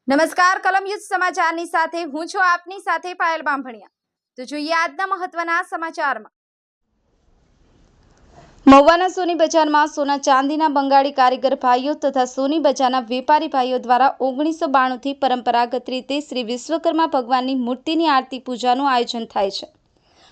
નમસ્કાર કલમ યુદ્ધ સમાચારની સાથે હું છું આપની સાથે પાયલ બાંભણિયા। તો જોઈએ આજના મહત્વના સમાચારમાં। મહુવાના સોની બજારમાં સોના ચાંદીના બંગાળી કારીગર ભાઈઓ તથા સોની બજારના વેપારી ભાઈઓ દ્વારા 1992 થી પરંપરાગત રીતે શ્રી વિશ્વકર્મા ભગવાનની મૂર્તિની આરતી પૂજાનું આયોજન થાય છે।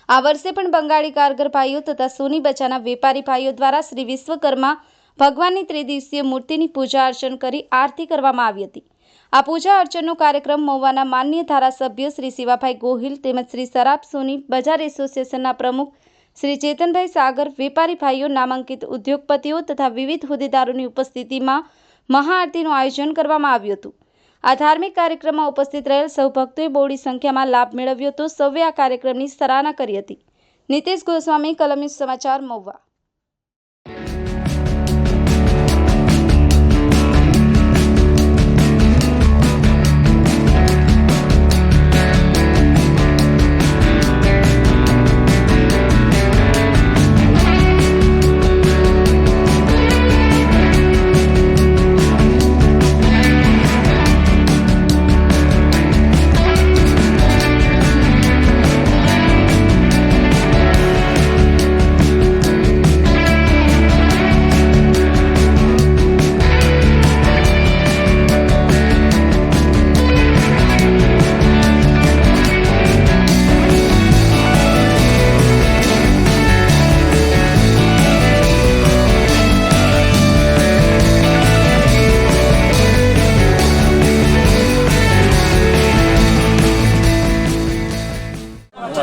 આ વર્ષે પણ બંગાળી કારીગર ભાઈઓ તથા સોની બજારના વેપારી ભાઈઓ દ્વારા શ્રી વિશ્વકર્મા ભગવાનની ત્રિદિવસીય મૂર્તિની પૂજા અર્ચન કરી આરતી કરવામાં આવી હતી। આ પૂજા અર્ચનનો કાર્યક્રમ મહુવાના માન્ય ધારાસભ્ય શ્રી શિવાભાઈ ગોહિલ તેમજ શ્રી સરાફ સોની બજાર એસોસિએશનના પ્રમુખ શ્રી ચેતનભાઈ સાગર, વેપારી ભાઈઓ, નામાંકિત ઉદ્યોગપતિઓ તથા વિવિધ હોદ્દેદારોની ઉપસ્થિતિમાં મહાઆરતીનું આયોજન કરવામાં આવ્યું હતું। આ ધાર્મિક કાર્યક્રમમાં ઉપસ્થિત રહેલ સૌ ભક્તોએ બહોળી સંખ્યામાં લાભ મેળવ્યો હતો। સૌએ આ કાર્યક્રમની સરાહના કરી હતી। નીતેશ ગોસ્વામી, કલમ યુદ્ધ સમાચાર, મહુવા।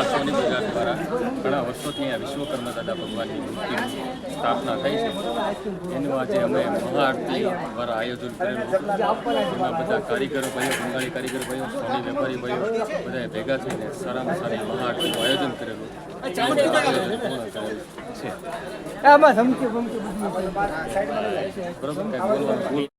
સોની બજાર દ્વારા ઘણા વર્ષોથી આ વિશ્વકર્મા દાદા ભગવાનની મૂર્તિની સ્થાપના થઈ છે। એનું આજે અમે મહાઆરતી દ્વારા આયોજન કરેલું। એમાં બધા કારીગરો ભાઈઓ, બંગાળી કારીગર ભાઈઓ, સોની વેપારી ભાઈઓ બધાએ ભેગા થઈને સારામાં સારી મહાઆરતીનું આયોજન કરેલું છે। બરોબર, કંઈ બોલવાનું ભૂલ